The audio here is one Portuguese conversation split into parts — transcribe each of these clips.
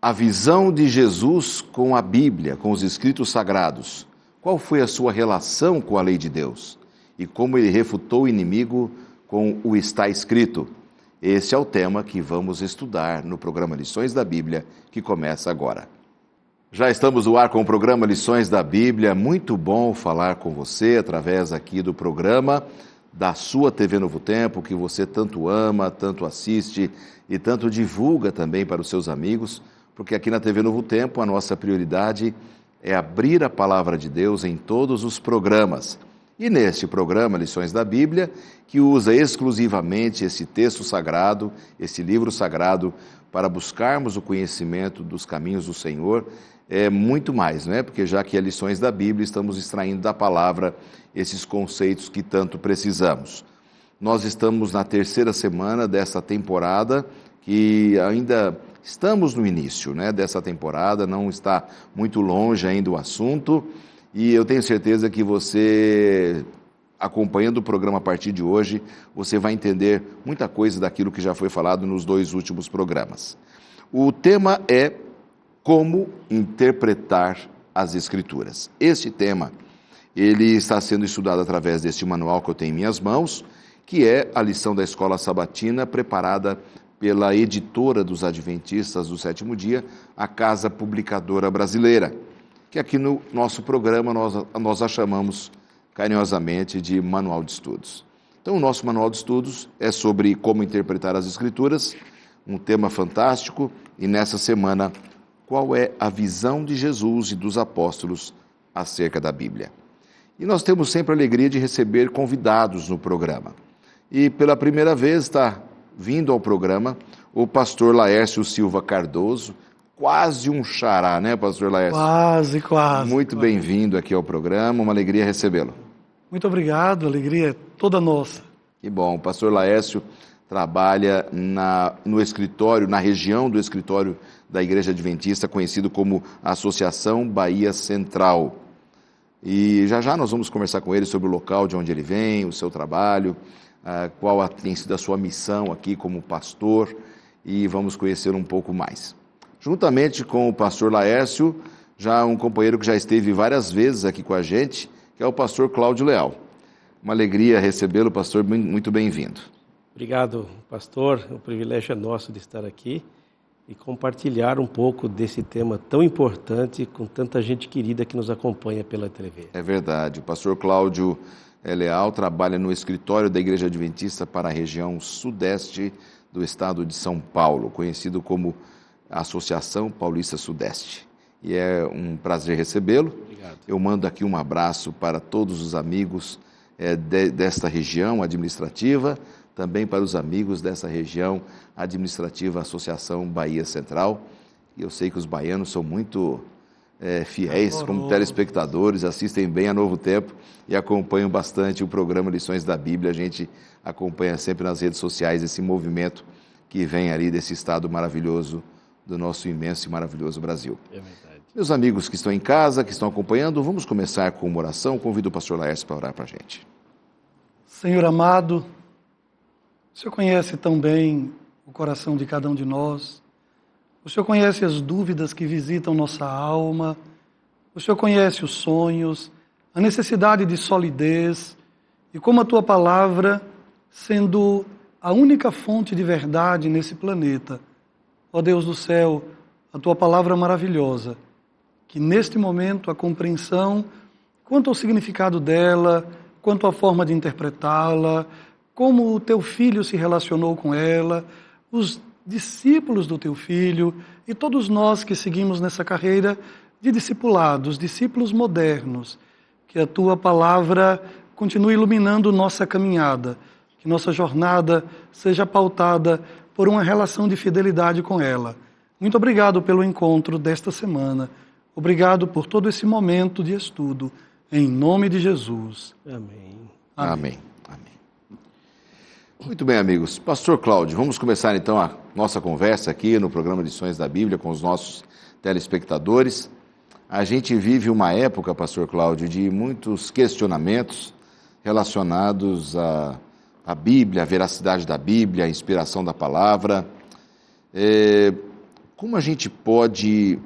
A visão de Jesus com a Bíblia, com os escritos sagrados. Qual foi a sua relação com a lei de Deus? E como ele refutou o inimigo com o está escrito? Esse é o tema que vamos estudar no programa Lições da Bíblia, que começa agora. Já estamos no ar com o programa Lições da Bíblia. Muito bom falar com você através aqui do programa da sua TV Novo Tempo, que você tanto ama, tanto assiste e tanto divulga também para os seus amigos, porque aqui na TV Novo Tempo a nossa prioridade é abrir a palavra de Deus em todos os programas. E neste programa, Lições da Bíblia, que usa exclusivamente esse texto sagrado, esse livro sagrado, para buscarmos o conhecimento dos caminhos do Senhor, é muito mais, não é? Porque já que é Lições da Bíblia, estamos extraindo da palavra esses conceitos que tanto precisamos. Nós estamos na terceira semana dessa temporada, que ainda estamos no início, né, dessa temporada, não está muito longe ainda o assunto, e eu tenho certeza que você, acompanhando o programa a partir de hoje, você vai entender muita coisa daquilo que já foi falado nos 2 últimos programas. O tema é como interpretar as Escrituras. Este tema, ele está sendo estudado através deste manual que eu tenho em minhas mãos, que é a lição da Escola Sabatina, preparada pela editora dos Adventistas do Sétimo Dia, a Casa Publicadora Brasileira, que aqui no nosso programa nós a chamamos carinhosamente de Manual de Estudos. Então, o nosso Manual de Estudos é sobre como interpretar as Escrituras, um tema fantástico, e nessa semana, qual é a visão de Jesus e dos apóstolos acerca da Bíblia. E nós temos sempre a alegria de receber convidados no programa. E pela primeira vez está vindo ao programa o pastor Laércio Silva Cardoso, quase um xará, né, pastor Laércio? Quase. Muito bem-vindo aqui ao programa, uma alegria recebê-lo. Muito obrigado, a alegria é toda nossa. Que bom, o pastor Laércio trabalha no escritório, na região do escritório da Igreja Adventista, conhecido como Associação Bahia Central. E já nós vamos conversar com ele sobre o local de onde ele vem, o seu trabalho, qual tem sido a sua missão aqui como pastor, e vamos conhecer um pouco mais. Juntamente com o pastor Laércio, já um companheiro que já esteve várias vezes aqui com a gente, que é o pastor Cláudio Leal. Uma alegria recebê-lo, pastor, muito bem-vindo. Obrigado, pastor, o privilégio é nosso de estar aqui e compartilhar um pouco desse tema tão importante com tanta gente querida que nos acompanha pela TV. É verdade, o pastor Cláudio Leal trabalha no escritório da Igreja Adventista para a região sudeste do estado de São Paulo, conhecido como Associação Paulista Sudeste. E é um prazer recebê-lo. Obrigado. Eu mando aqui um abraço para todos os amigos desta região administrativa, também para os amigos dessa região administrativa Associação Bahia Central. E eu sei que os baianos são muito fiéis como telespectadores, assistem bem a Novo Tempo e acompanham bastante o programa Lições da Bíblia. A gente acompanha sempre nas redes sociais esse movimento que vem ali desse estado maravilhoso do nosso imenso e maravilhoso Brasil. É verdade. Meus amigos que estão em casa, que estão acompanhando, vamos começar com uma oração. Convido o pastor Laércio para orar para a gente. Senhor amado, o Senhor conhece tão bem o coração de cada um de nós. O Senhor conhece as dúvidas que visitam nossa alma. O Senhor conhece os sonhos, a necessidade de solidez e como a Tua palavra, sendo a única fonte de verdade nesse planeta. Ó Deus do céu, a Tua palavra maravilhosa, que neste momento a compreensão quanto ao significado dela, quanto à forma de interpretá-la, como o Teu Filho se relacionou com ela, os discípulos do Teu Filho e todos nós que seguimos nessa carreira de discipulados, discípulos modernos, que a Tua palavra continue iluminando nossa caminhada, que nossa jornada seja pautada por uma relação de fidelidade com ela. Muito obrigado pelo encontro desta semana. Obrigado por todo esse momento de estudo. Em nome de Jesus. Amém. Amém. Amém. Muito bem, amigos. Pastor Cláudio, vamos começar então a nossa conversa aqui no programa Lições da Bíblia com os nossos telespectadores. A gente vive uma época, pastor Cláudio, de muitos questionamentos relacionados à Bíblia, à veracidade da Bíblia, à inspiração da palavra. Como a gente pode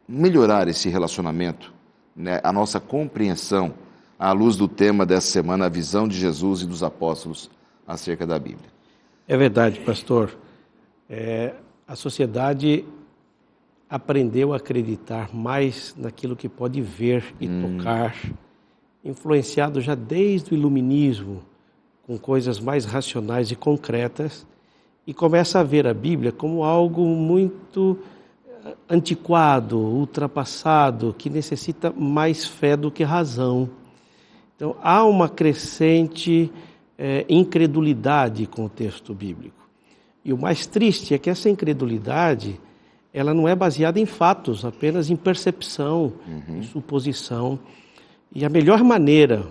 melhorar esse relacionamento, né, a nossa compreensão, à luz do tema dessa semana, a visão de Jesus e dos apóstolos acerca da Bíblia? É verdade, pastor. A sociedade aprendeu a acreditar mais naquilo que pode ver e tocar, influenciado já desde o iluminismo, com coisas mais racionais e concretas, e começa a ver a Bíblia como algo muito antiquado, ultrapassado, que necessita mais fé do que razão. Então, há uma crescente incredulidade com o texto bíblico. E o mais triste é que essa incredulidade, ela não é baseada em fatos, apenas em percepção, em suposição. E a melhor maneira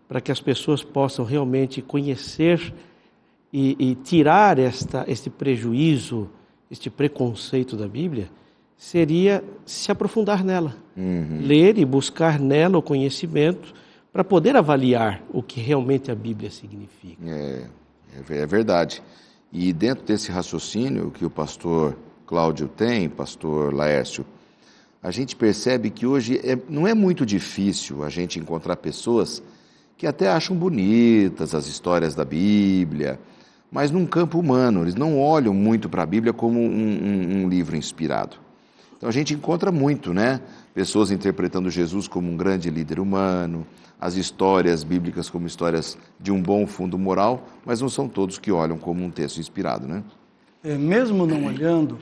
para que as pessoas possam realmente conhecer e tirar este prejuízo, este preconceito da Bíblia, seria se aprofundar nela. Ler e buscar nela o conhecimento para poder avaliar o que realmente a Bíblia significa. É verdade. E dentro desse raciocínio que o pastor Cláudio tem, pastor Laércio, a gente percebe que hoje não é muito difícil a gente encontrar pessoas que até acham bonitas as histórias da Bíblia, mas num campo humano, eles não olham muito para a Bíblia como um livro inspirado. Então a gente encontra muito, né? Pessoas interpretando Jesus como um grande líder humano, as histórias bíblicas como histórias de um bom fundo moral, mas não são todos que olham como um texto inspirado, né? Mesmo não olhando,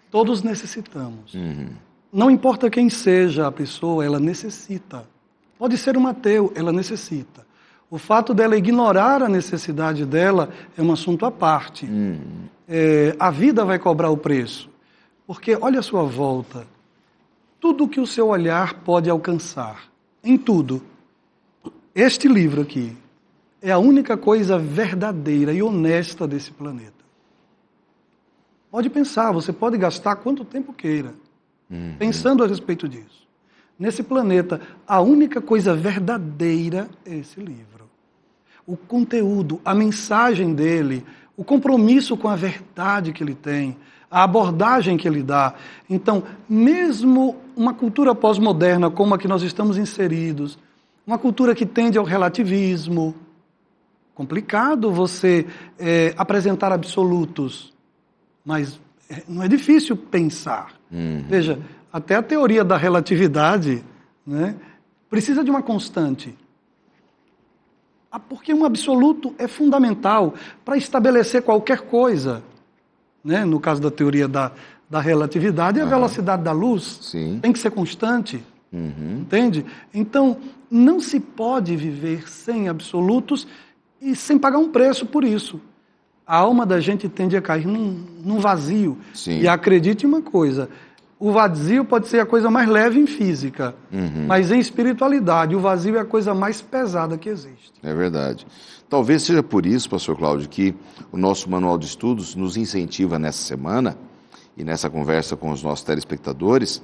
todos necessitamos. Não importa quem seja a pessoa, ela necessita. Pode ser um ateu, ela necessita. O fato dela ignorar a necessidade dela é um assunto à parte. A vida vai cobrar o preço. Porque olha a sua volta. Tudo que o seu olhar pode alcançar, em tudo. Este livro aqui é a única coisa verdadeira e honesta desse planeta. Pode pensar, você pode gastar quanto tempo queira, pensando a respeito disso. Nesse planeta, a única coisa verdadeira é esse livro. O conteúdo, a mensagem dele, o compromisso com a verdade que ele tem, a abordagem que ele dá. Então, mesmo uma cultura pós-moderna como a que nós estamos inseridos, uma cultura que tende ao relativismo, complicado você apresentar absolutos, mas não é difícil pensar. Veja, até a teoria da relatividade, né, precisa de uma constante. Porque um absoluto é fundamental para estabelecer qualquer coisa. Né? No caso da teoria da relatividade, a velocidade da luz tem que ser constante. Entende? Então, não se pode viver sem absolutos e sem pagar um preço por isso. A alma da gente tende a cair num vazio. E acredite em uma coisa, o vazio pode ser a coisa mais leve em física, mas em espiritualidade, o vazio é a coisa mais pesada que existe. É verdade. Talvez seja por isso, pastor Cláudio, que o nosso manual de estudos nos incentiva nessa semana e nessa conversa com os nossos telespectadores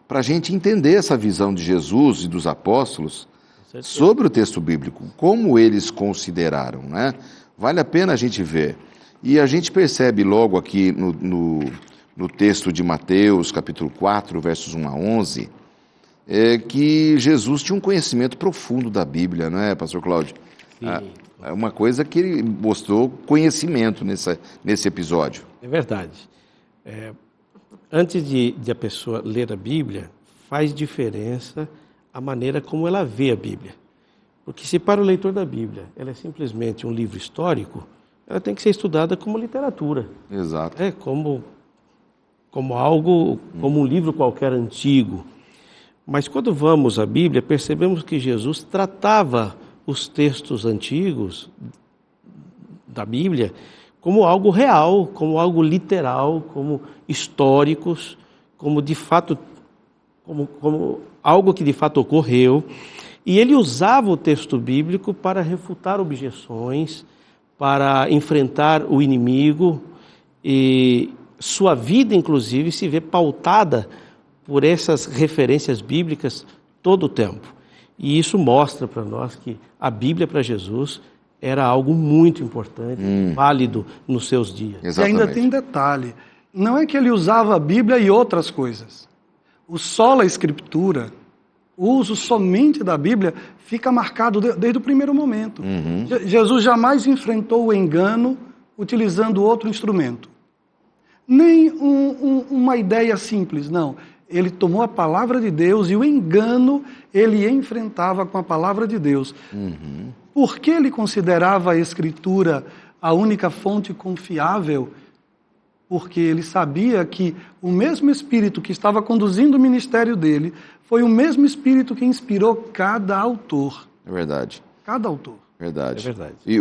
para a gente entender essa visão de Jesus e dos apóstolos sobre o texto bíblico, como eles consideraram, né? Vale a pena a gente ver. E a gente percebe logo aqui no texto de Mateus, capítulo 4, versos 1 a 11, que Jesus tinha um conhecimento profundo da Bíblia, não é, pastor Cláudio? É uma coisa que ele mostrou conhecimento nesse episódio. É verdade. Antes de a pessoa ler a Bíblia, faz diferença a maneira como ela vê a Bíblia. Porque se para o leitor da Bíblia ela é simplesmente um livro histórico, ela tem que ser estudada como literatura. Exato. Como algo, como um livro qualquer antigo. Mas quando vamos à Bíblia, percebemos que Jesus tratava os textos antigos da Bíblia como algo real, como algo literal, como históricos, como de fato, como algo que de fato ocorreu. E ele usava o texto bíblico para refutar objeções, para enfrentar o inimigo, e sua vida, inclusive, se vê pautada por essas referências bíblicas todo o tempo. E isso mostra para nós que a Bíblia para Jesus era algo muito importante, válido nos seus dias. Exatamente. E ainda tem um detalhe, não é que ele usava a Bíblia e outras coisas. O sola escritura, o uso somente da Bíblia, fica marcado desde o primeiro momento. Jesus jamais enfrentou o engano utilizando outro instrumento. Nem uma ideia simples, não. Ele tomou a palavra de Deus e o engano ele enfrentava com a palavra de Deus. Por que ele considerava a Escritura a única fonte confiável? Porque ele sabia que o mesmo Espírito que estava conduzindo o ministério dele foi o mesmo Espírito que inspirou cada autor. É verdade. Cada autor. Verdade. É verdade. E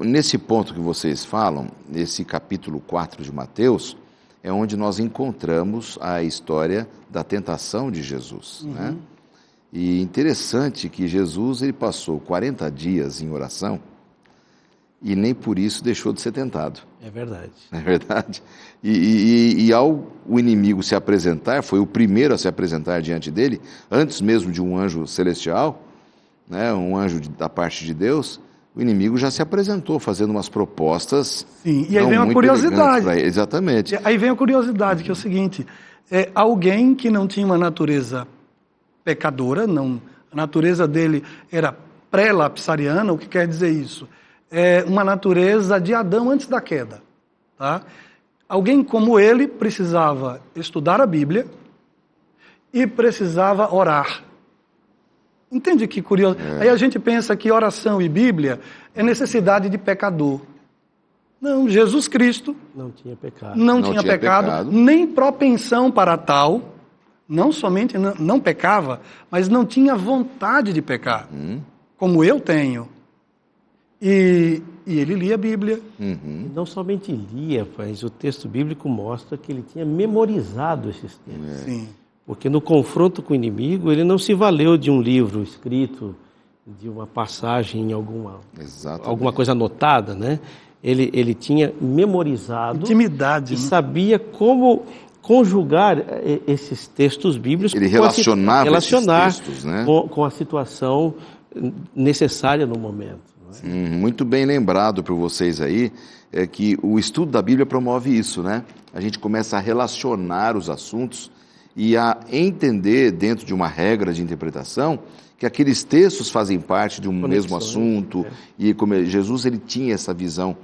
nesse ponto que vocês falam, nesse capítulo 4 de Mateus, é onde nós encontramos a história da tentação de Jesus, né? E interessante que Jesus ele passou 40 dias em oração e nem por isso deixou de ser tentado. É verdade. É verdade. E ao o inimigo se apresentar, foi o primeiro a se apresentar diante dele, antes mesmo de um anjo celestial, né, um anjo da parte de Deus, o inimigo já se apresentou fazendo umas propostas. Sim, e aí vem uma curiosidade. Exatamente. Aí vem a curiosidade, que é o seguinte: alguém que não tinha uma natureza pecadora, não, a natureza dele era pré-lapsariana, o que quer dizer isso? É uma natureza de Adão antes da queda. Tá? Alguém como ele precisava estudar a Bíblia e precisava orar. Entende que curioso? Aí a gente pensa que oração e Bíblia é necessidade de pecador. Não, Jesus Cristo não tinha pecado. Não tinha pecado, nem propensão para tal. Não somente não pecava, mas não tinha vontade de pecar, como eu tenho. E ele lia a Bíblia. Não somente lia, mas o texto bíblico mostra que ele tinha memorizado esses textos. Sim. Porque no confronto com o inimigo, ele não se valeu de um livro escrito, de uma passagem, alguma coisa anotada, né? Ele tinha memorizado intimidade, e sabia como conjugar esses textos bíblicos. Ele relacionava esses textos, né? com a situação necessária no momento. Muito bem lembrado por vocês aí, é que o estudo da Bíblia promove isso, né? A gente começa a relacionar os assuntos e a entender, dentro de uma regra de interpretação, que aqueles textos fazem parte de um mesmo assunto, e como Jesus ele tinha essa visão.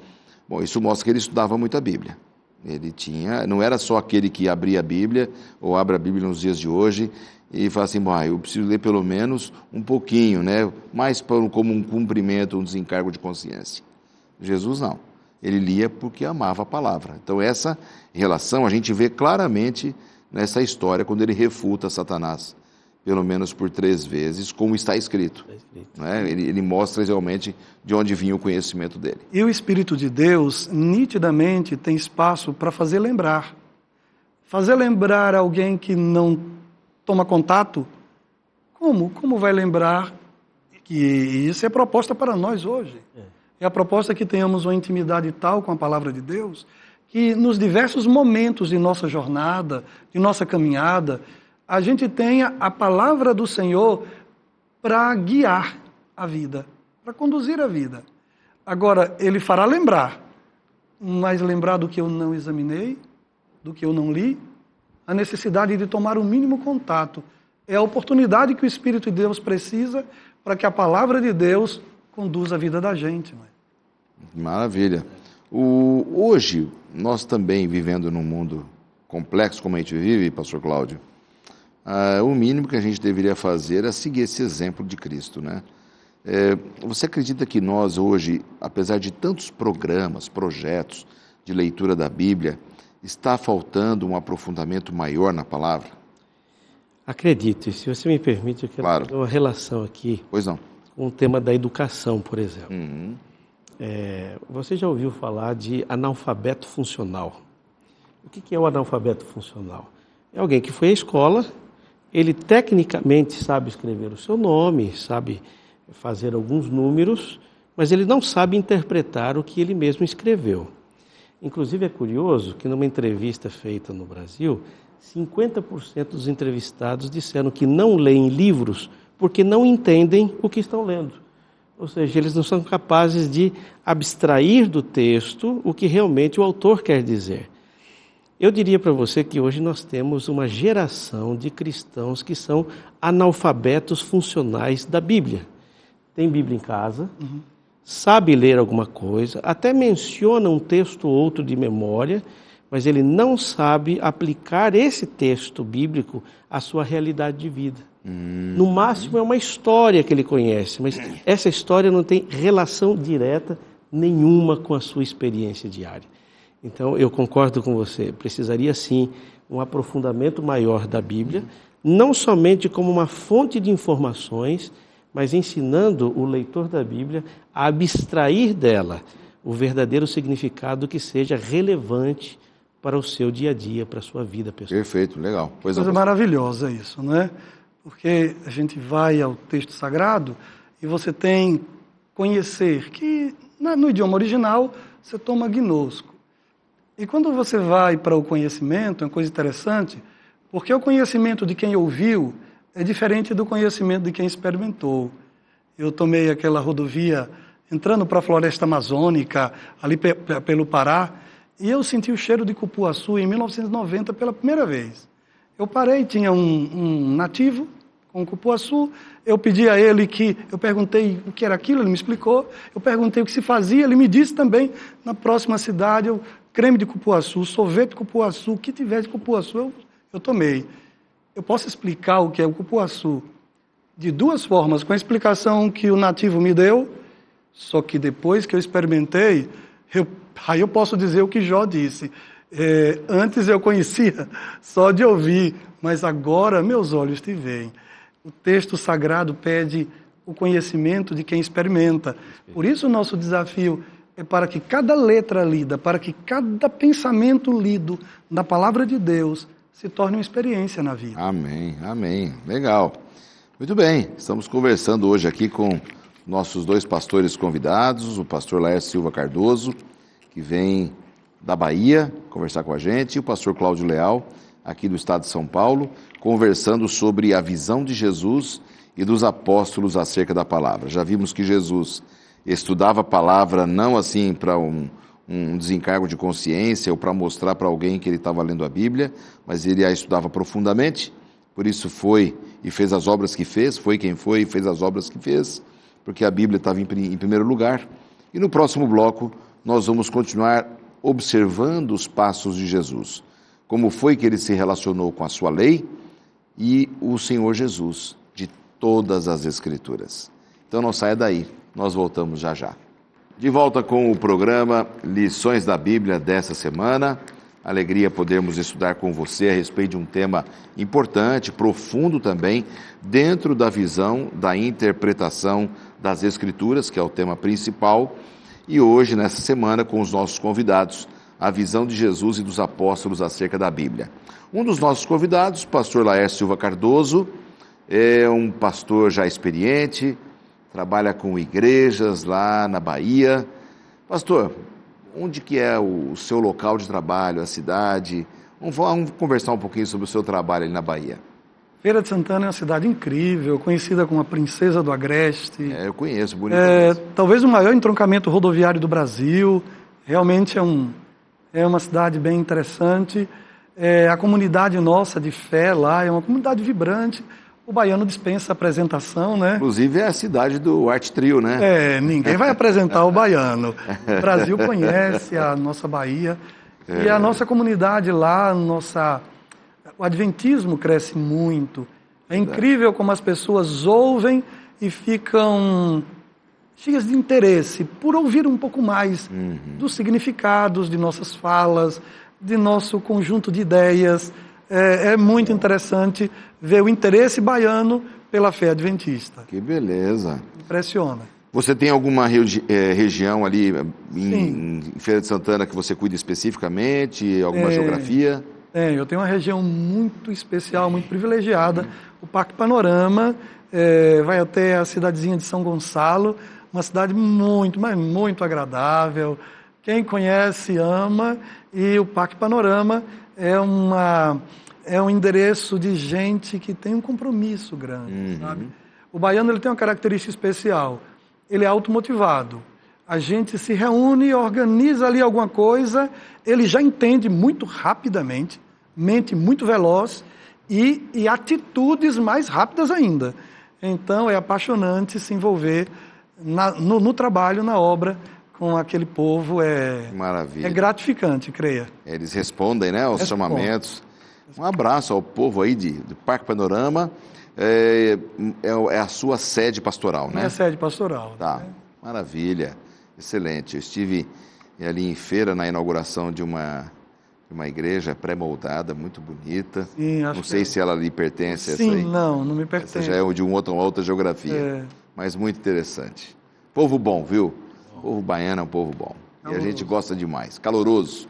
Bom, isso mostra que ele estudava muito a Bíblia. Ele tinha, não era só aquele que abria a Bíblia, ou abre a Bíblia nos dias de hoje, e fala assim, eu preciso ler pelo menos um pouquinho, né? Mais como um cumprimento, um desencargo de consciência. Jesus não. Ele lia porque amava a palavra. Então essa relação a gente vê claramente nessa história, quando ele refuta Satanás, pelo menos por 3 vezes, como está escrito. Né? Ele mostra realmente de onde vinha o conhecimento dele. E o Espírito de Deus, nitidamente, tem espaço para fazer lembrar. Fazer lembrar alguém que não toma contato, como vai lembrar? Que isso é proposta para nós hoje. É a proposta que tenhamos uma intimidade tal com a palavra de Deus, que nos diversos momentos de nossa jornada, de nossa caminhada, a gente tenha a palavra do Senhor para guiar a vida, para conduzir a vida. Agora, ele fará lembrar, mas lembrar do que eu não examinei, do que eu não li, a necessidade de tomar o mínimo contato. É a oportunidade que o Espírito de Deus precisa para que a palavra de Deus conduza a vida da gente. Maravilha. Hoje, nós também vivendo num mundo complexo como a gente vive, pastor Cláudio, o mínimo que a gente deveria fazer é seguir esse exemplo de Cristo, né? Você acredita que nós hoje, apesar de tantos programas, projetos de leitura da Bíblia, está faltando um aprofundamento maior na palavra? Acredito, e se você me permite, eu quero fazer uma relação aqui com o tema da educação, por exemplo. Você já ouviu falar de analfabeto funcional? O que é o analfabeto funcional? É alguém que foi à escola, ele tecnicamente sabe escrever o seu nome, sabe fazer alguns números, mas ele não sabe interpretar o que ele mesmo escreveu. Inclusive é curioso que numa entrevista feita no Brasil, 50% dos entrevistados disseram que não leem livros porque não entendem o que estão lendo. Ou seja, eles não são capazes de abstrair do texto o que realmente o autor quer dizer. Eu diria para você que hoje nós temos uma geração de cristãos que são analfabetos funcionais da Bíblia. Tem Bíblia em casa, sabe ler alguma coisa, até menciona um texto ou outro de memória, mas ele não sabe aplicar esse texto bíblico à sua realidade de vida. No máximo é uma história que ele conhece, mas essa história não tem relação direta nenhuma com a sua experiência diária. Então, eu concordo com você, precisaria sim um aprofundamento maior da Bíblia, não somente como uma fonte de informações, mas ensinando o leitor da Bíblia a abstrair dela o verdadeiro significado que seja relevante para o seu dia a dia, para a sua vida pessoal. Perfeito, legal. Coisa maravilhosa isso, não é? Porque a gente vai ao texto sagrado e você tem conhecer, que no idioma original você toma gnosco. E quando você vai para o conhecimento, é uma coisa interessante, porque o conhecimento de quem ouviu é diferente do conhecimento de quem experimentou. Eu tomei aquela rodovia entrando para a floresta amazônica, ali pelo Pará, e eu senti o cheiro de cupuaçu em 1990 pela primeira vez. Eu parei, tinha um nativo com cupuaçu, eu pedi a ele eu perguntei o que era aquilo, ele me explicou, eu perguntei o que se fazia, ele me disse também, na próxima cidade, creme de cupuaçu, sorvete de cupuaçu, o que tiver de cupuaçu eu tomei. Eu posso explicar o que é o cupuaçu de duas formas, com a explicação que o nativo me deu, só que depois que eu experimentei, aí eu posso dizer o que Jó disse. Antes eu conhecia só de ouvir, mas agora meus olhos te veem. O texto sagrado pede o conhecimento de quem experimenta. Por isso o nosso desafio é para que cada letra lida, para que cada pensamento lido na palavra de Deus se torne uma experiência na vida. Amém, amém. Legal. Muito bem, estamos conversando hoje aqui com nossos dois pastores convidados, o pastor Laércio Silva Cardoso, que vem da Bahia conversar com a gente, e o pastor Cláudio Leal, aqui do estado de São Paulo, conversando sobre a visão de Jesus e dos apóstolos acerca da palavra. Já vimos que Jesus estudava a palavra não assim para um desencargo de consciência ou para mostrar para alguém que ele estava lendo a Bíblia, mas ele a estudava profundamente, por isso foi e fez as obras que fez, foi quem foi e fez as obras que fez, porque a Bíblia estava em primeiro lugar. E no próximo bloco nós vamos continuar observando os passos de Jesus, como foi que ele se relacionou com a sua lei e o Senhor Jesus, de todas as Escrituras. Então não saia daí, nós voltamos já já. De volta com o programa Lições da Bíblia dessa semana. Alegria podermos estudar com você a respeito de um tema importante, profundo também, dentro da visão da interpretação das Escrituras, que é o tema principal. E hoje, nessa semana, com os nossos convidados, a visão de Jesus e dos apóstolos acerca da Bíblia. Um dos nossos convidados, o pastor Laércio Silva Cardoso, é um pastor já experiente, trabalha com igrejas lá na Bahia. Pastor, onde que é o seu local de trabalho, a cidade? Vamos conversar um pouquinho sobre o seu trabalho ali na Bahia. Feira de Santana é uma cidade incrível, conhecida como a Princesa do Agreste. Eu conheço, bonito. Talvez o maior entroncamento rodoviário do Brasil. Realmente é uma cidade bem interessante. A comunidade nossa de fé lá é uma comunidade vibrante. O baiano dispensa apresentação, né? Inclusive é a cidade do Arte Trio, né? Ninguém vai apresentar o baiano. O Brasil conhece a nossa Bahia. E a nossa comunidade lá, o adventismo cresce muito. É incrível como as pessoas ouvem e ficam cheias de interesse por ouvir um pouco mais dos significados de nossas falas, de nosso conjunto de ideias. É muito interessante ver o interesse baiano pela fé adventista. Que beleza. Impressiona. Você tem alguma região ali em Feira de Santana que você cuida especificamente? Alguma geografia? Eu tenho uma região muito especial, muito privilegiada. O Parque Panorama vai até a cidadezinha de São Gonçalo, uma cidade muito, mas muito agradável. Quem conhece, ama. E o Parque Panorama é um endereço de gente que tem um compromisso grande, sabe? O baiano ele tem uma característica especial. Ele é automotivado. A gente se reúne, organiza ali alguma coisa, ele já entende muito rapidamente, mente muito veloz e atitudes mais rápidas ainda. Então é apaixonante se envolver no trabalho, na obra, com aquele povo. Maravilha. É gratificante, creia. Eles respondem, né, aos chamamentos. Um abraço ao povo aí do Parque Panorama. É a sua sede pastoral, né? Minha sede pastoral. Tá, né? Maravilha. Excelente. Eu estive ali em Feira na inauguração de uma igreja pré-moldada, muito bonita. Sim, não sei se ela lhe pertence. Sim, essa aí. não me pertence. Essa já é de uma outra geografia. Mas muito interessante. Povo bom, viu? O povo baiano é um povo bom. Caloroso. E a gente gosta demais. Caloroso,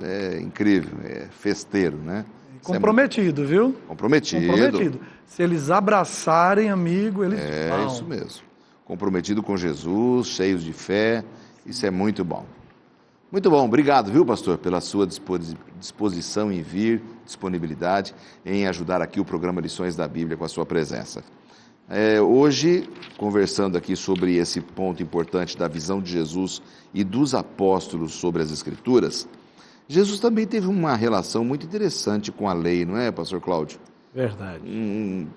é incrível, é festeiro, né? Comprometido, viu? Comprometido. Se eles abraçarem, amigo, eles vão. É isso mesmo. Comprometido com Jesus, cheios de fé. Isso é muito bom. Muito bom. Obrigado, viu, pastor, pela sua disposição em vir, disponibilidade em ajudar aqui o programa Lições da Bíblia com a sua presença. Hoje, conversando aqui sobre esse ponto importante da visão de Jesus e dos apóstolos sobre as Escrituras, Jesus também teve uma relação muito interessante com a lei, não é, pastor Cláudio? Verdade.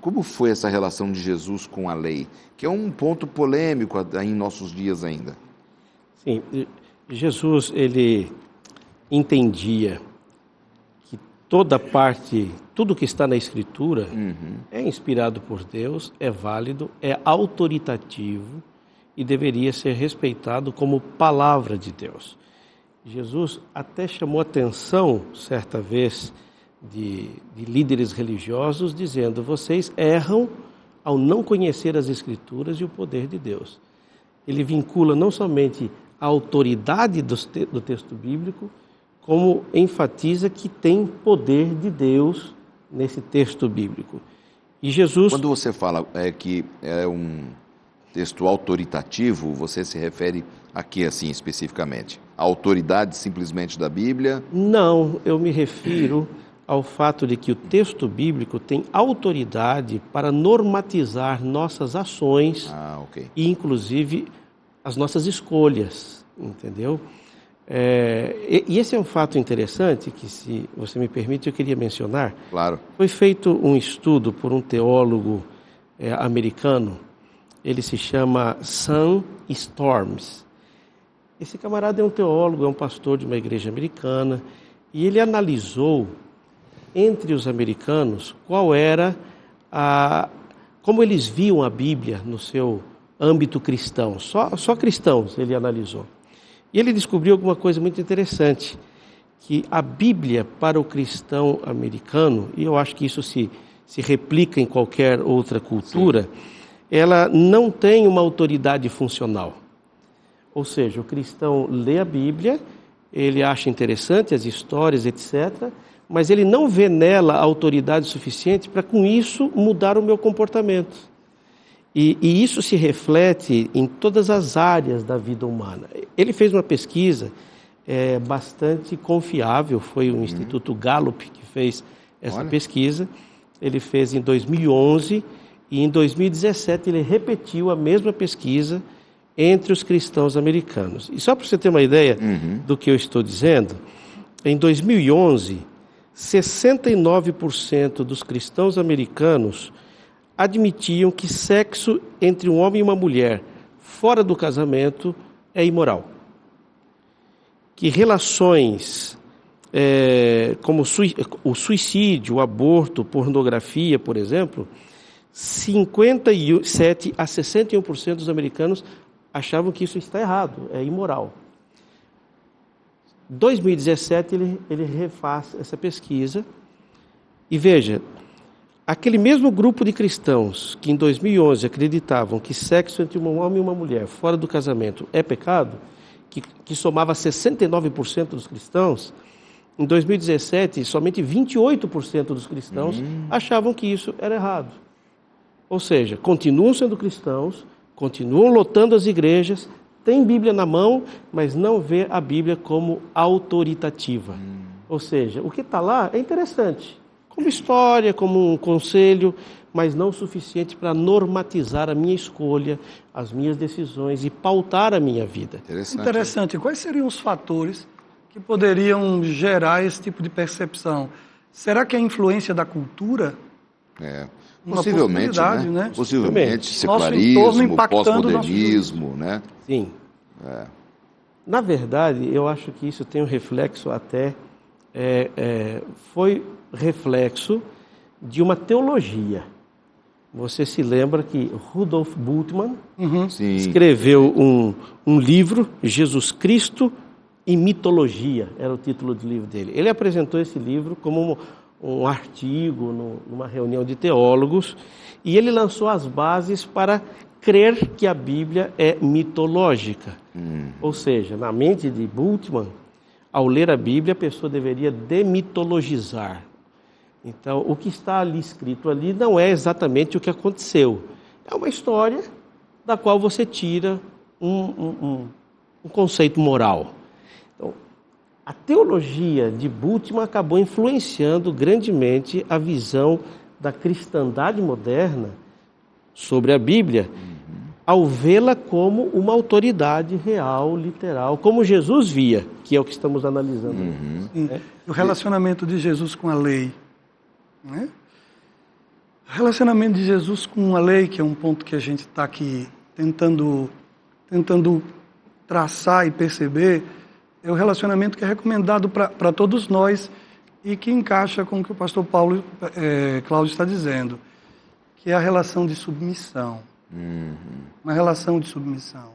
Como foi essa relação de Jesus com a lei? Que é um ponto polêmico em nossos dias ainda. Sim, Jesus, ele entendia que tudo que está na Escritura é inspirado por Deus, é válido, é autoritativo e deveria ser respeitado como palavra de Deus. Jesus até chamou atenção, certa vez, de líderes religiosos, dizendo: vocês erram ao não conhecer as Escrituras e o poder de Deus. Ele vincula não somente a autoridade do texto bíblico, como enfatiza que tem poder de Deus nesse texto bíblico. E Jesus... Quando você fala que é um texto autoritativo, você se refere a que, assim, especificamente? A autoridade simplesmente da Bíblia? Não, eu me refiro ao fato de que o texto bíblico tem autoridade para normatizar nossas ações e, inclusive, as nossas escolhas, entendeu? E esse é um fato interessante que, se você me permite, eu queria mencionar. Claro. Foi feito um estudo por um teólogo americano, ele se chama Sam Storms. Esse camarada é um teólogo, é um pastor de uma igreja americana, e ele analisou entre os americanos qual era como eles viam a Bíblia no seu âmbito cristão, só cristãos ele analisou. E ele descobriu alguma coisa muito interessante, que a Bíblia para o cristão americano, e eu acho que isso se replica em qualquer outra cultura, ela não tem uma autoridade funcional. Ou seja, o cristão lê a Bíblia, ele acha interessante as histórias, etc., mas ele não vê nela autoridade suficiente para, com isso, mudar o meu comportamento. E isso se reflete em todas as áreas da vida humana. Ele fez uma pesquisa bastante confiável, foi o Instituto Gallup que fez essa pesquisa. Ele fez em 2011 e em 2017 ele repetiu a mesma pesquisa entre os cristãos americanos. E só para você ter uma ideia do que eu estou dizendo, em 2011, 69% dos cristãos americanos admitiam que sexo entre um homem e uma mulher fora do casamento é imoral. Que relações como o suicídio, o aborto, pornografia, por exemplo, 57% a 61% dos americanos achavam que isso está errado, é imoral. Em 2017 ele refaz essa pesquisa e veja, aquele mesmo grupo de cristãos que em 2011 acreditavam que sexo entre um homem e uma mulher fora do casamento é pecado, que somava 69% dos cristãos, em 2017 somente 28% dos cristãos achavam que isso era errado. Ou seja, continuam sendo cristãos, continuam lotando as igrejas, têm Bíblia na mão, mas não vê a Bíblia como autoritativa. Ou seja, o que está lá é interessante, como história, como um conselho, mas não o suficiente para normatizar a minha escolha, as minhas decisões e pautar a minha vida. Interessante. Quais seriam os fatores que poderiam gerar esse tipo de percepção? Será que é a influência da cultura? Possivelmente, né? Possivelmente, Nosso entorno secularismo, impactando pós-modernismo, né? Sim. Na verdade, eu acho que isso tem um reflexo até... foi reflexo de uma teologia. Você se lembra que Rudolf Bultmann escreveu um livro, Jesus Cristo e Mitologia, era o título do livro dele. Ele apresentou esse livro como um artigo numa reunião de teólogos e ele lançou as bases para crer que a Bíblia é mitológica. Ou seja, na mente de Bultmann, ao ler a Bíblia, a pessoa deveria demitologizar. Então, o que está ali escrito ali não é exatamente o que aconteceu. É uma história da qual você tira um conceito moral. Então, a teologia de Bultmann acabou influenciando grandemente a visão da cristandade moderna sobre a Bíblia, ao vê-la como uma autoridade real, literal, como Jesus via, que é o que estamos analisando. O relacionamento de Jesus com a lei. Né? O relacionamento de Jesus com a lei, que é um ponto que a gente está aqui tentando traçar e perceber, é o relacionamento que é recomendado para todos nós e que encaixa com o que o pastor Cláudio está dizendo, que é a relação de submissão. Uma relação de submissão.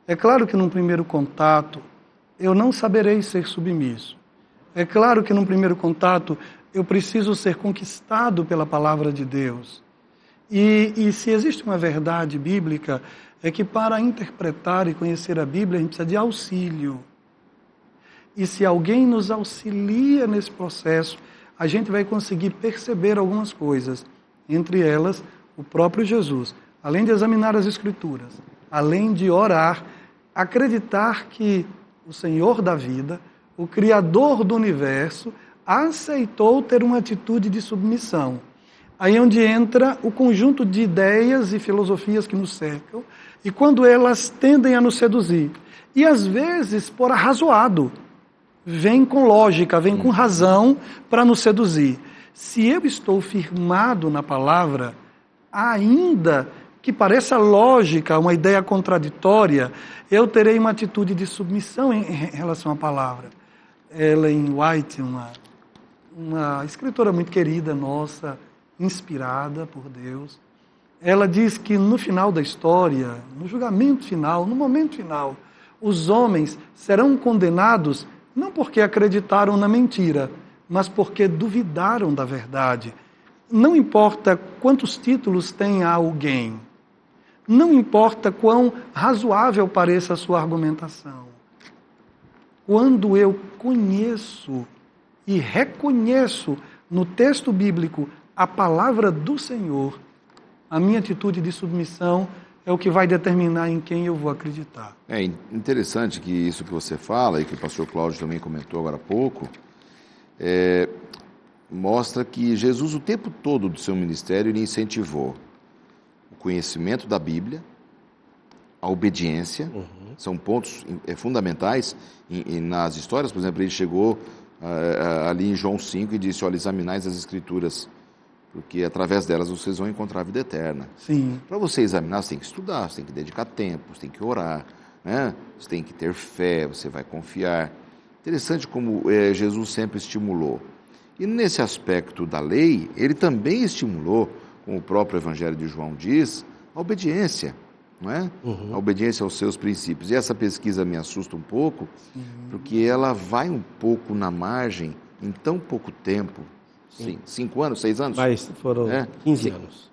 É claro que num primeiro contato eu não saberei ser submisso. É claro que num primeiro contato eu preciso ser conquistado pela palavra de Deus. E se existe uma verdade bíblica, é que para interpretar e conhecer a Bíblia, a gente precisa de auxílio. E se alguém nos auxilia nesse processo, a gente vai conseguir perceber algumas coisas. Entre elas, o próprio Jesus. Além de examinar as Escrituras, além de orar, acreditar que o Senhor da vida, o Criador do universo, aceitou ter uma atitude de submissão. Aí é onde entra o conjunto de ideias e filosofias que nos cercam, e quando elas tendem a nos seduzir. E às vezes, por arrazoado, vem com lógica, vem com razão para nos seduzir. Se eu estou firmado na palavra, ainda que pareça lógica, uma ideia contraditória, eu terei uma atitude de submissão em relação à palavra. Ellen White, uma escritora muito querida nossa, inspirada por Deus, ela diz que no final da história, no julgamento final, no momento final, os homens serão condenados não porque acreditaram na mentira, mas porque duvidaram da verdade. Não importa quantos títulos tem alguém, não importa quão razoável pareça a sua argumentação. Quando eu conheço e reconheço no texto bíblico a palavra do Senhor, a minha atitude de submissão é o que vai determinar em quem eu vou acreditar. É interessante que isso que você fala, e que o pastor Cláudio também comentou agora há pouco, mostra que Jesus, o tempo todo do seu ministério, ele incentivou o conhecimento da Bíblia, a obediência, são pontos fundamentais nas histórias. Por exemplo, ele chegou ali em João 5 e disse: olha, examinais as Escrituras, porque através delas vocês vão encontrar a vida eterna. Sim. Para você examinar, você tem que estudar, você tem que dedicar tempo, você tem que orar, né? Você tem que ter fé, você vai confiar. Interessante como Jesus sempre estimulou. E nesse aspecto da lei, ele também estimulou, como o próprio Evangelho de João diz, a obediência, não é? A obediência aos seus princípios. E essa pesquisa me assusta um pouco, porque ela vai um pouco na margem, em tão pouco tempo, 5 anos, 6 anos? Mas foram 15 anos.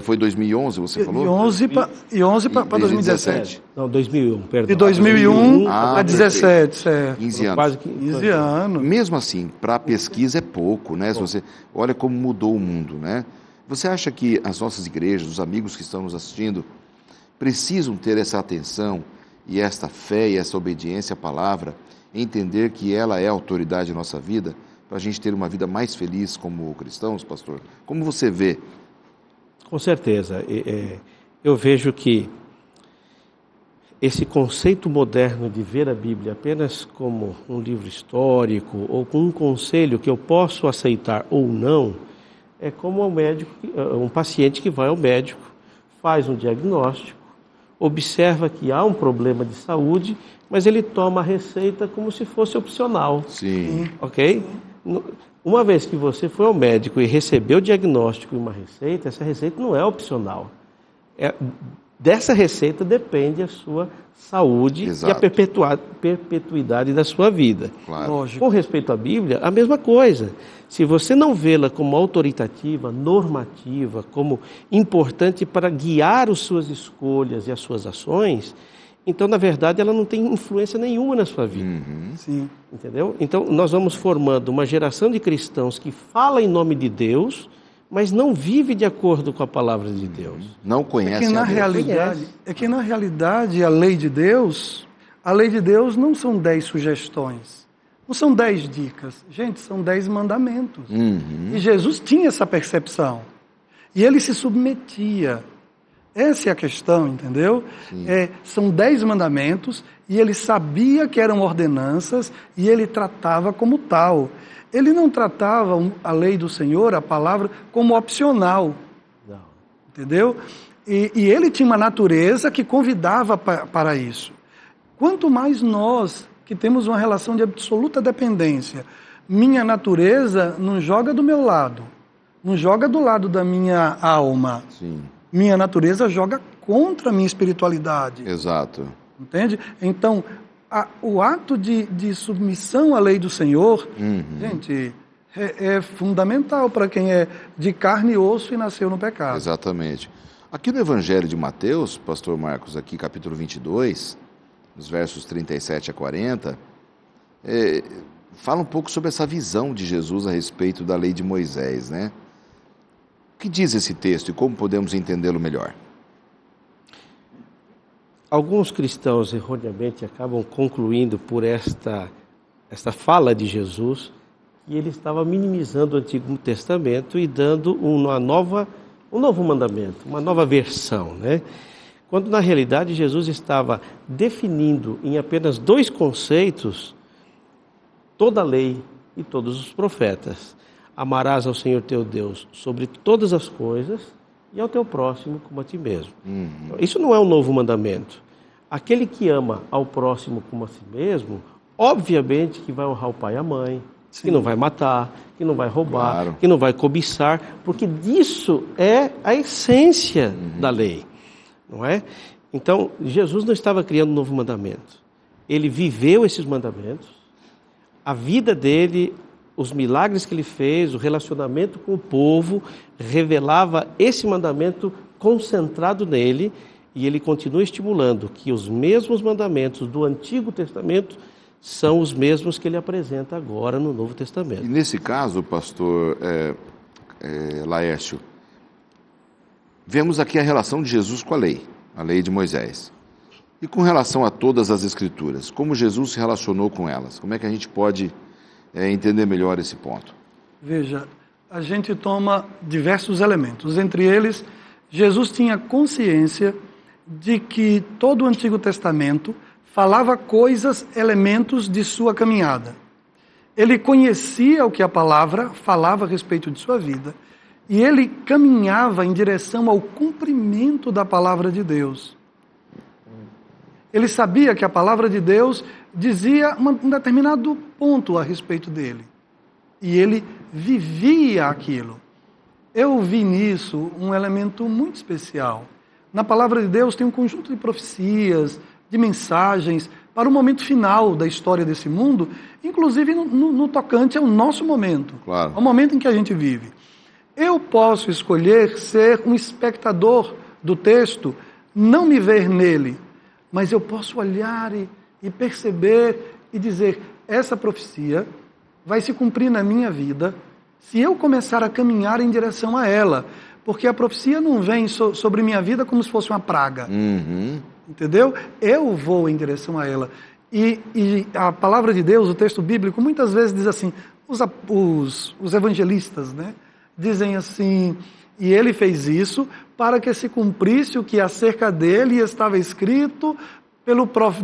Foi 2011, você falou? E 11 para 2017. Não, 2001, perdão. De 2001 para 2017, certo. 15 anos. Quase 15 anos. Mesmo assim, para a pesquisa é pouco, né? Se você olha como mudou o mundo, né? Você acha que as nossas igrejas, os amigos que estão nos assistindo, precisam ter essa atenção e esta fé e essa obediência à palavra, entender que ela é a autoridade da nossa vida, para a gente ter uma vida mais feliz como cristãos, pastor? Como você vê? Com certeza. Eu vejo que esse conceito moderno de ver a Bíblia apenas como um livro histórico ou com um conselho que eu posso aceitar ou não, é como um paciente que vai ao médico, faz um diagnóstico, observa que há um problema de saúde, mas ele toma a receita como se fosse opcional. Sim. Ok? Uma vez que você foi ao médico e recebeu o diagnóstico e uma receita, essa receita não é opcional. Dessa receita depende a sua saúde. Exato. E a perpetuidade da sua vida. Claro. Lógico. Com respeito à Bíblia, a mesma coisa. Se você não vê-la como autoritativa, normativa, como importante para guiar as suas escolhas e as suas ações, então, na verdade, ela não tem influência nenhuma na sua vida. Sim. Entendeu? Então, nós vamos formando uma geração de cristãos que fala em nome de Deus, mas não vive de acordo com a palavra de Deus. Não conhece a Deus. É que na realidade a lei de Deus não são 10 sugestões, não são 10 dicas. Gente, são 10 mandamentos. E Jesus tinha essa percepção. E ele se submetia. Essa é a questão, entendeu? São 10 mandamentos e ele sabia que eram ordenanças e ele tratava como tal. Ele não tratava a lei do Senhor, a palavra, como opcional. Não. Entendeu? E ele tinha uma natureza que convidava para isso. Quanto mais nós, que temos uma relação de absoluta dependência, minha natureza não joga do meu lado, não joga do lado da minha alma. Sim. Minha natureza joga contra a minha espiritualidade. Exato. Entende? Então, o ato de submissão à lei do Senhor, gente, é fundamental para quem é de carne e osso e nasceu no pecado. Exatamente. Aqui no Evangelho de Mateus, pastor Marcos, aqui capítulo 22, nos versos 37 a 40, fala um pouco sobre essa visão de Jesus a respeito da lei de Moisés, né? O que diz esse texto e como podemos entendê-lo melhor? Alguns cristãos, erroneamente, acabam concluindo por esta fala de Jesus que ele estava minimizando o Antigo Testamento e dando um novo mandamento, uma nova versão, né? Quando, na realidade, Jesus estava definindo em apenas 2 conceitos toda a lei e todos os profetas. Amarás ao Senhor teu Deus sobre todas as coisas e ao teu próximo como a ti mesmo. Isso não é um novo mandamento. Aquele que ama ao próximo como a si mesmo, obviamente que vai honrar o pai e a mãe, que não vai matar, que não vai roubar, claro, que não vai cobiçar, porque disso é a essência da lei, não é? Então, Jesus não estava criando um novo mandamento. Ele viveu esses mandamentos, a vida dele, os milagres que ele fez, o relacionamento com o povo, revelava esse mandamento concentrado nele, e ele continua estimulando que os mesmos mandamentos do Antigo Testamento são os mesmos que ele apresenta agora no Novo Testamento. E nesse caso, pastor Laércio, vemos aqui a relação de Jesus com a lei de Moisés. E com relação a todas as Escrituras, como Jesus se relacionou com elas? Como é que a gente pode entender melhor esse ponto? Veja, a gente toma diversos elementos. Entre eles, Jesus tinha consciência de que todo o Antigo Testamento falava coisas, elementos de sua caminhada. Ele conhecia o que a palavra falava a respeito de sua vida e ele caminhava em direção ao cumprimento da palavra de Deus. Ele sabia que a palavra de Deus dizia um determinado ponto a respeito dele. E ele vivia aquilo. Eu vi nisso um elemento muito especial. Na palavra de Deus tem um conjunto de profecias, de mensagens para o momento final da história desse mundo, inclusive no tocante ao nosso momento, claro, ao momento em que a gente vive. Eu posso escolher ser um espectador do texto, não me ver nele, mas eu posso olhar e perceber e dizer, essa profecia vai se cumprir na minha vida se eu começar a caminhar em direção a ela, porque a profecia não vem sobre minha vida como se fosse uma praga. Entendeu? Eu vou em direção a ela. E a palavra de Deus, o texto bíblico, muitas vezes diz assim, os evangelistas, né, dizem assim, e ele fez isso para que se cumprisse o que acerca dele estava escrito,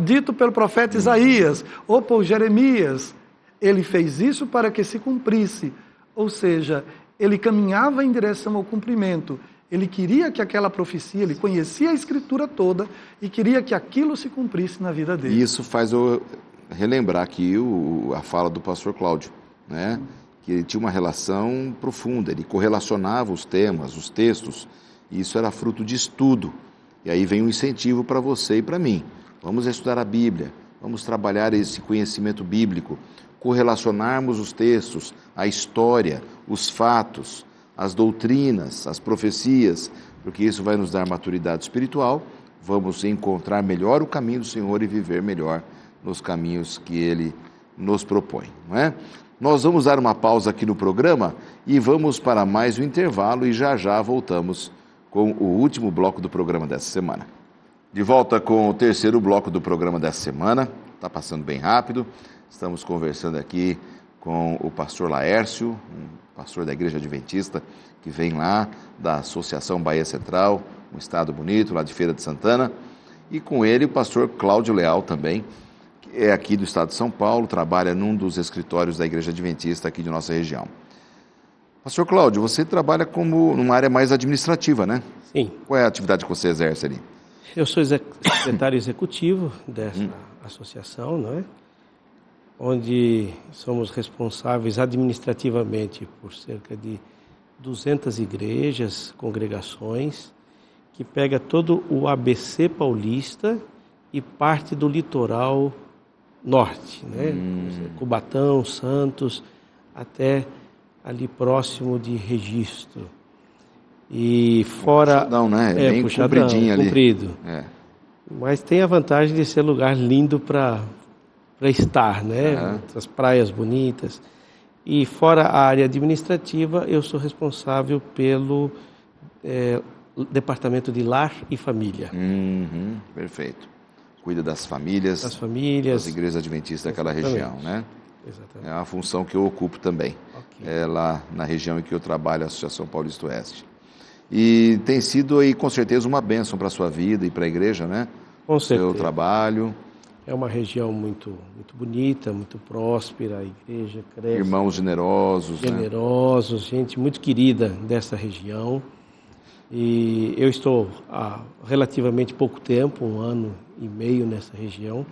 dito pelo profeta Isaías, ou por Jeremias. Ele fez isso para que se cumprisse. Ou seja, ele caminhava em direção ao cumprimento. Ele queria que aquela profecia, ele conhecia a Escritura toda e queria que aquilo se cumprisse na vida dele. E isso faz eu relembrar aqui a fala do pastor Cláudio, né? Que ele tinha uma relação profunda, ele correlacionava os temas, os textos, e isso era fruto de estudo. E aí vem um incentivo para você e para mim. Vamos estudar a Bíblia, vamos trabalhar esse conhecimento bíblico, correlacionarmos os textos, a história, os fatos, as doutrinas, as profecias, porque isso vai nos dar maturidade espiritual, vamos encontrar melhor o caminho do Senhor e viver melhor nos caminhos que Ele nos propõe, não é? Nós vamos dar uma pausa aqui no programa e vamos para mais um intervalo e já já voltamos com o último bloco do programa dessa semana. De volta com o terceiro bloco do programa dessa semana, está passando bem rápido, estamos conversando aqui com o pastor Laércio, um pastor da Igreja Adventista, que vem lá da Associação Bahia Central, um estado bonito, lá de Feira de Santana, e com ele o pastor Cláudio Leal também, que é aqui do estado de São Paulo, trabalha num dos escritórios da Igreja Adventista aqui de nossa região. Pastor Cláudio, você trabalha como numa área mais administrativa, né? Sim. Qual é a atividade que você exerce ali? Eu sou secretário executivo dessa associação, não é? Onde somos responsáveis administrativamente por cerca de 200 igrejas, congregações, que pega todo o ABC paulista e parte do litoral norte, né? Cubatão, Santos, até ali próximo de Registro. E fora... Puxadão, né? Bem puxadão, compridinho ali. Comprido. É. Mas tem a vantagem de ser lugar lindo para estar, né? Essas praias bonitas. E fora a área administrativa, eu sou responsável pelo Departamento de Lar e Família. Perfeito. Cuida das famílias, Das famílias. das igrejas adventistas daquela região, né? Exatamente. É uma função que eu ocupo também, lá na região em que eu trabalho, a Associação Paulista Oeste. E tem sido aí, com certeza, uma bênção para a sua vida e para a igreja, né? Com certeza. Seu trabalho. É uma região muito, muito bonita, muito próspera, a igreja cresce. Irmãos generosos, Generosos, gente muito querida dessa região. E eu estou há relativamente pouco tempo, 1 ano e meio nessa região,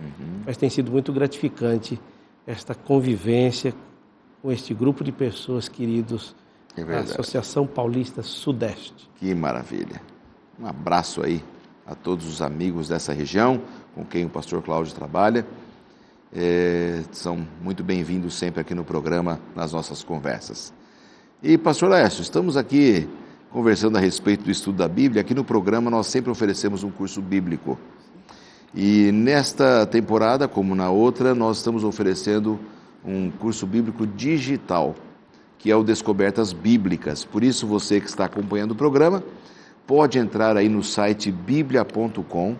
mas tem sido muito gratificante esta convivência com este grupo de pessoas queridos da Associação Paulista Sudeste. Que maravilha. Um abraço aí a todos os amigos dessa região com quem o pastor Cláudio trabalha. São muito bem-vindos sempre aqui no programa, nas nossas conversas. E, pastor Laércio, estamos aqui conversando a respeito do estudo da Bíblia. Aqui no programa nós sempre oferecemos um curso bíblico. E nesta temporada, como na outra, nós estamos oferecendo um curso bíblico digital, que é o Descobertas Bíblicas. Por isso, você que está acompanhando o programa, pode entrar aí no site biblia.com,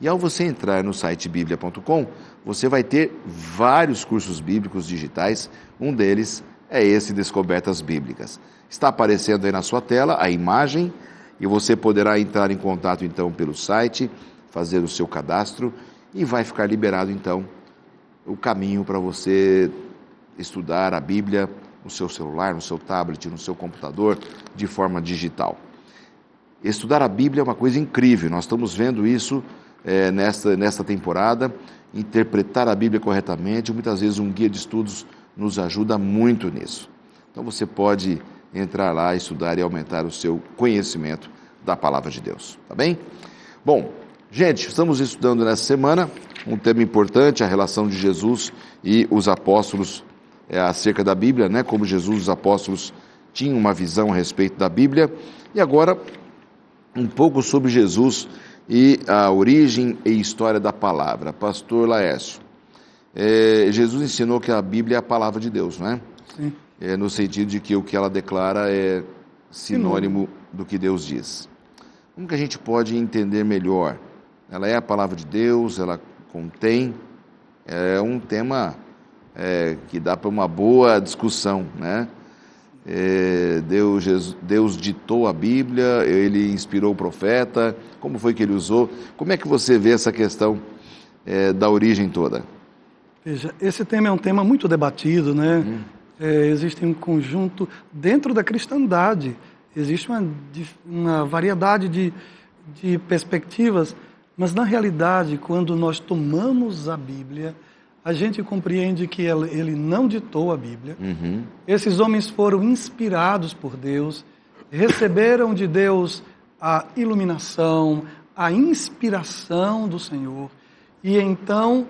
e ao você entrar no site biblia.com, você vai ter vários cursos bíblicos digitais, um deles é esse Descobertas Bíblicas. Está aparecendo aí na sua tela a imagem, e você poderá entrar em contato então pelo site, fazer o seu cadastro, e vai ficar liberado então o caminho para você estudar a Bíblia no seu celular, no seu tablet, no seu computador, de forma digital. Estudar a Bíblia é uma coisa incrível, nós estamos vendo isso nesta temporada, interpretar a Bíblia corretamente, muitas vezes um guia de estudos nos ajuda muito nisso. Então você pode entrar lá, estudar e aumentar o seu conhecimento da Palavra de Deus, tá bem? Bom, gente, estamos estudando nessa semana um tema importante, a relação de Jesus e os apóstolos acerca da Bíblia, né? Como Jesus e os apóstolos tinham uma visão a respeito da Bíblia. E agora, um pouco sobre Jesus e a origem e história da palavra. Pastor Laércio, Jesus ensinou que a Bíblia é a palavra de Deus, não é? Sim. No sentido de que o que ela declara é sinônimo do que Deus diz. Como que a gente pode entender melhor? Ela é a palavra de Deus, ela contém, é um tema que dá para uma boa discussão, né? Deus ditou a Bíblia, ele inspirou o profeta, como foi que ele usou? Como é que você vê essa questão da origem toda? Veja, esse tema é um tema muito debatido, né? Existe um conjunto, dentro da cristandade, existe uma variedade de perspectivas, mas na realidade, quando nós tomamos a Bíblia, a gente compreende que ele não ditou a Bíblia. Esses homens foram inspirados por Deus, receberam de Deus a iluminação, a inspiração do Senhor, e então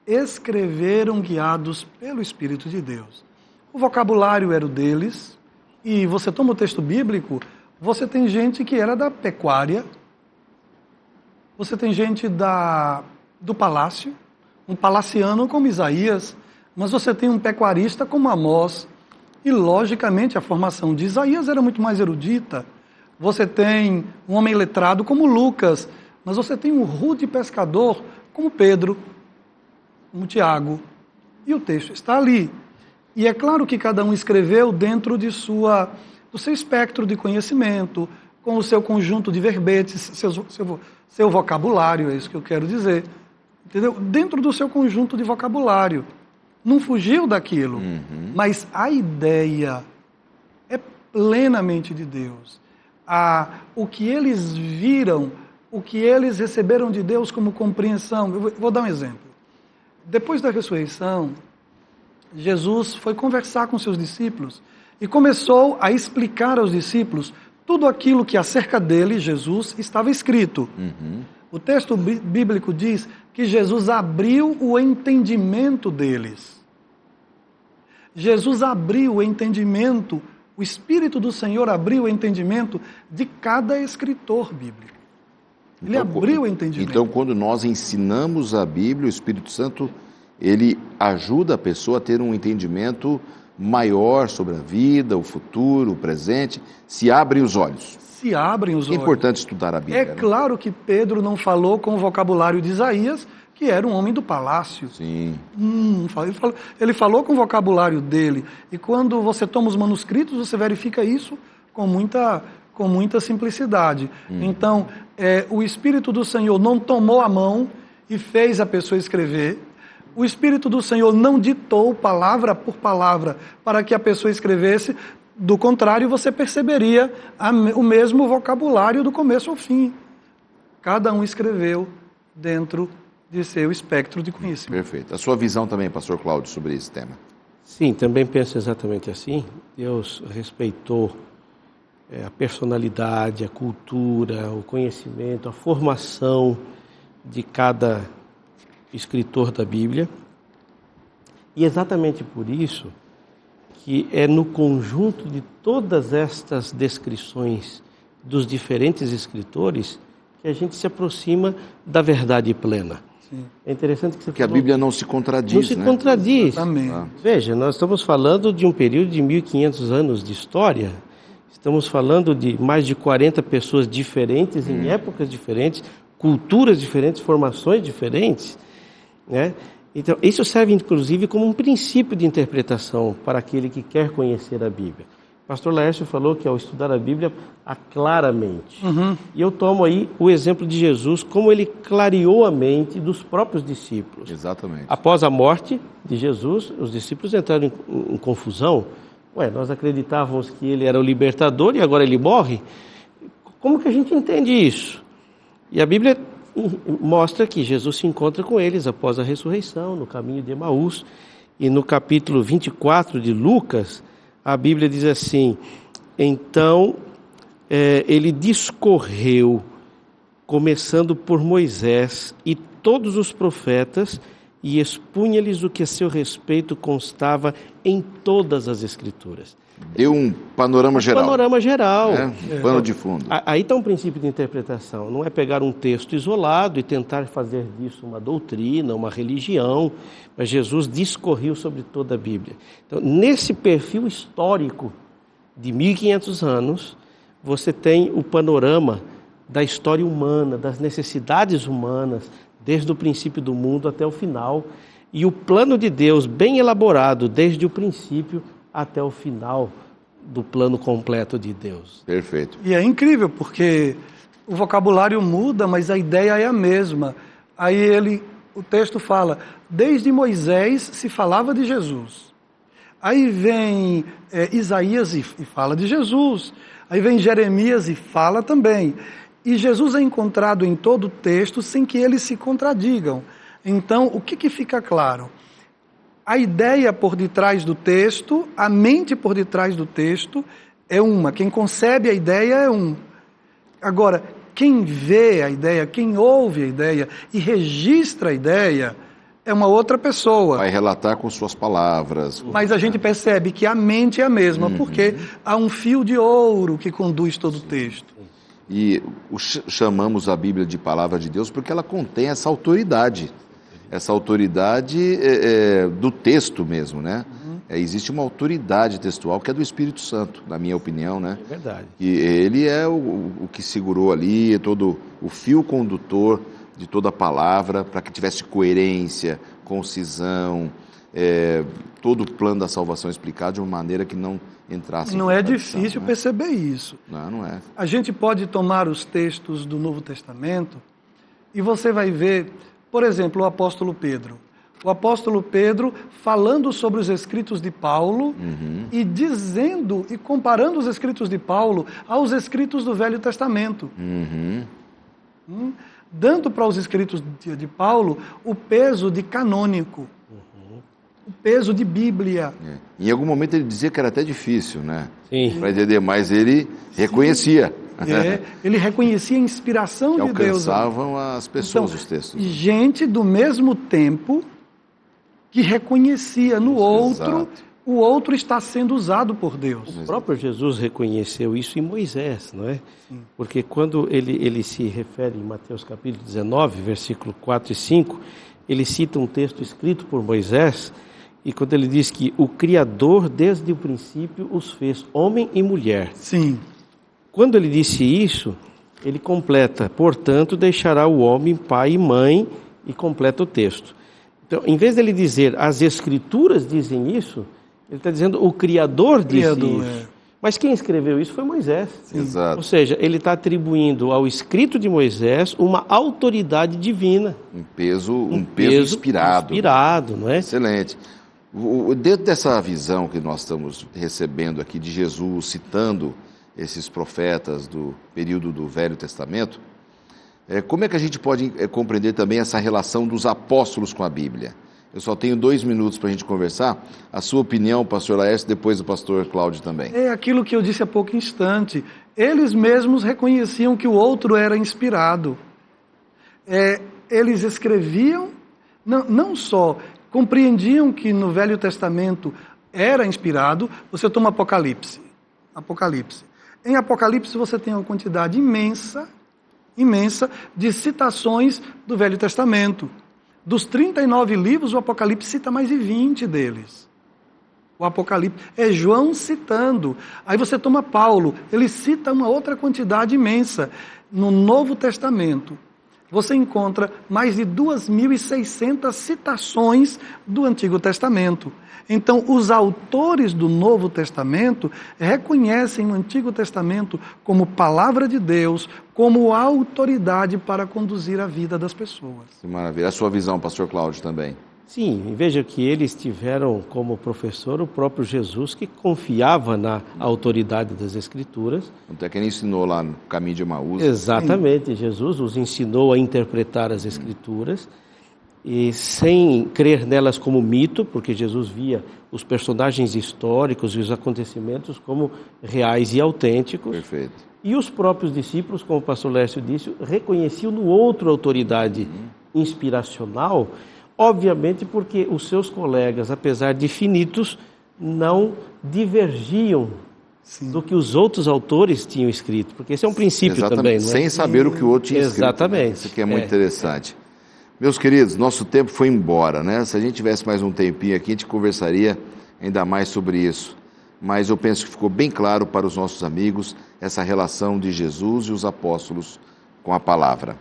escreveram guiados pelo Espírito de Deus. O vocabulário era o deles, e você toma o texto bíblico, você tem gente que era da pecuária, você tem gente do palácio, um palaciano como Isaías, mas você tem um pecuarista como Amós, e logicamente a formação de Isaías era muito mais erudita. Você tem um homem letrado como Lucas, mas você tem um rude pescador como Pedro, como Tiago, e o texto está ali. E é claro que cada um escreveu dentro do seu espectro de conhecimento, com o seu conjunto de verbetes, seu vocabulário, é isso que eu quero dizer. Entendeu? Dentro do seu conjunto de vocabulário. Não fugiu daquilo. Mas a ideia é plenamente de Deus. O que eles viram, o que eles receberam de Deus como compreensão. Eu vou dar um exemplo. Depois da ressurreição, Jesus foi conversar com seus discípulos e começou a explicar aos discípulos tudo aquilo que acerca dele, Jesus, estava escrito. O texto bíblico diz que Jesus abriu o entendimento deles. Jesus abriu o entendimento, o Espírito do Senhor abriu o entendimento de cada escritor bíblico. Ele abriu o entendimento. Então, quando nós ensinamos a Bíblia, o Espírito Santo, ele ajuda a pessoa a ter um entendimento maior sobre a vida, o futuro, o presente, se abrem os olhos. Se abrem os olhos. É importante estudar a Bíblia. É claro que Pedro não falou com o vocabulário de Isaías, que era um homem do palácio. Sim. Ele falou com o vocabulário dele. E quando você toma os manuscritos, você verifica isso com muita simplicidade. Então, o Espírito do Senhor não tomou a mão e fez a pessoa escrever. O Espírito do Senhor não ditou palavra por palavra para que a pessoa escrevesse. Do contrário, você perceberia o mesmo vocabulário do começo ao fim. Cada um escreveu dentro de seu espectro de conhecimento. Perfeito. A sua visão também, pastor Cláudio, sobre esse tema? Sim, também penso exatamente assim. Deus respeitou a personalidade, a cultura, o conhecimento, a formação de cada escritor da Bíblia. E exatamente por isso que é no conjunto de todas estas descrições dos diferentes escritores que a gente se aproxima da verdade plena. Sim. É interessante que você Porque a Bíblia não se contradiz, não se contradiz. Exatamente. Veja, nós estamos falando de um período de 1.500 anos de história. Estamos falando de mais de 40 pessoas diferentes, em épocas diferentes, culturas diferentes, formações diferentes, né? Então, isso serve inclusive como um princípio de interpretação para aquele que quer conhecer a Bíblia. O pastor Laércio falou que ao estudar a Bíblia, há claramente. E eu tomo aí o exemplo de Jesus, como ele clareou a mente dos próprios discípulos. Exatamente. Após a morte de Jesus, os discípulos entraram em confusão. Nós acreditávamos que ele era o libertador e agora ele morre? Como que a gente entende isso? E a Bíblia mostra que Jesus se encontra com eles após a ressurreição, no caminho de Emaús. E no capítulo 24 de Lucas, a Bíblia diz assim: então ele discorreu, começando por Moisés e todos os profetas, e expunha-lhes o que a seu respeito constava em todas as Escrituras. Deu um panorama geral. Panorama geral. Um pano de fundo. Aí está um princípio de interpretação. Não é pegar um texto isolado e tentar fazer disso uma doutrina, uma religião, mas Jesus discorreu sobre toda a Bíblia. Então, nesse perfil histórico de 1.500 anos, você tem o panorama da história humana, das necessidades humanas, desde o princípio do mundo até o final. e o plano de Deus bem elaborado desde o princípio até o final do plano completo de Deus. Perfeito. E é incrível, porque o vocabulário muda, mas a ideia é a mesma. Aí o texto fala, desde Moisés se falava de Jesus. Aí vem Isaías e fala de Jesus. Aí vem Jeremias e fala também. E Jesus é encontrado em todo o texto sem que eles se contradigam. Então, o que fica claro? A ideia por detrás do texto, a mente por detrás do texto é uma. Quem concebe a ideia é um. Agora, quem vê a ideia, quem ouve a ideia e registra a ideia é uma outra pessoa. Vai relatar com suas palavras. Mas a gente percebe que a mente é a mesma, porque há um fio de ouro que conduz todo o texto. E chamamos a Bíblia de Palavra de Deus porque ela contém essa autoridade do texto mesmo, né? Existe uma autoridade textual que é do Espírito Santo, na minha opinião, né? É verdade. E ele é o que segurou ali todo o fio condutor de toda a palavra para que tivesse coerência, concisão, todo o plano da salvação explicado de uma maneira que não entrasse em Não é contradição, difícil né? perceber isso. Não é. A gente pode tomar os textos do Novo Testamento e você vai ver, por exemplo, o apóstolo Pedro. O apóstolo Pedro falando sobre os escritos de Paulo e dizendo e comparando os escritos de Paulo aos escritos do Velho Testamento. Dando para os escritos de Paulo o peso de canônico, o peso de Bíblia. Em algum momento ele dizia que era até difícil, né? Sim. Para entender, mas ele reconhecia. Ele reconhecia a inspiração que de Deus. alcançavam as pessoas, Então, os textos. gente do mesmo tempo que reconhecia no outro, Exato. o outro está sendo usado por Deus. O próprio Jesus reconheceu isso em Moisés, não é? Sim. Porque quando ele se refere em Mateus capítulo 19, versículo 4 e 5, ele cita um texto escrito por Moisés, e quando ele diz que o Criador, desde o princípio, os fez homem e mulher. Sim. Quando ele disse isso, ele completa, portanto, deixará o homem pai e mãe, e completa o texto. Então, em vez dele dizer, as Escrituras dizem isso, ele está dizendo, o Criador disse isso. Mas quem escreveu isso foi Moisés. Exato. Ou seja, ele está atribuindo ao escrito de Moisés uma autoridade divina. Um peso inspirado. Inspirado, não é? Excelente. Dentro dessa visão que nós estamos recebendo aqui de Jesus, citando esses profetas do período do Velho Testamento, como é que a gente pode compreender também essa relação dos apóstolos com a Bíblia? Eu só tenho 2 minutos para a gente conversar. A sua opinião, pastor Laércio, depois do pastor Cláudio também. É aquilo que eu disse há pouco instante. Eles mesmos reconheciam que o outro era inspirado. Eles escreviam, não só compreendiam que no Velho Testamento era inspirado. Você toma Apocalipse. Em Apocalipse você tem uma quantidade imensa de citações do Velho Testamento. Dos 39 livros, o Apocalipse cita mais de 20 deles. O Apocalipse é João citando. Aí você toma Paulo, ele cita uma outra quantidade imensa. No Novo Testamento, você encontra mais de 2.600 citações do Antigo Testamento. Então, os autores do Novo Testamento reconhecem o Antigo Testamento como palavra de Deus, como autoridade para conduzir a vida das pessoas. Que maravilha. A sua visão, pastor Cláudio, também. Sim, veja que eles tiveram como professor o próprio Jesus, que confiava na autoridade das Escrituras. Até que ele ensinou lá no caminho de Emaús. Exatamente, Jesus os ensinou a interpretar as Escrituras, e sem crer nelas como mito, porque Jesus via os personagens históricos e os acontecimentos como reais e autênticos. Perfeito. E os próprios discípulos, como o pastor Lécio disse, reconheciam no outro autoridade inspiracional, obviamente porque os seus colegas, apesar de finitos, não divergiam do que os outros autores tinham escrito, porque esse é um princípio também, não é? Sem saber o que o outro tinha escrito. Exatamente. Né? Isso aqui é muito interessante. Meus queridos, nosso tempo foi embora, né? Se a gente tivesse mais um tempinho aqui, a gente conversaria ainda mais sobre isso. Mas eu penso que ficou bem claro para os nossos amigos essa relação de Jesus e os apóstolos com a palavra.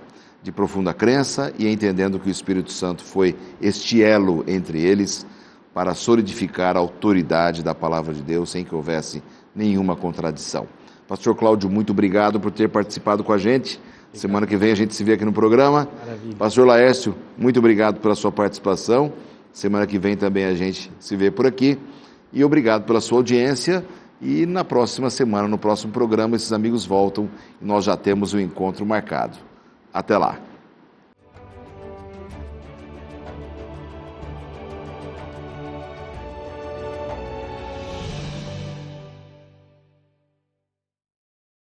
de profunda crença e entendendo que o Espírito Santo foi este elo entre eles para solidificar a autoridade da palavra de Deus sem que houvesse nenhuma contradição. Pastor Cláudio, muito obrigado por ter participado com a gente. Semana que vem a gente se vê aqui no programa. Maravilha. Pastor Laércio, muito obrigado pela sua participação. Semana que vem também a gente se vê por aqui. E obrigado pela sua audiência. E na próxima semana, no próximo programa, esses amigos voltam e nós já temos um encontro marcado. Até lá.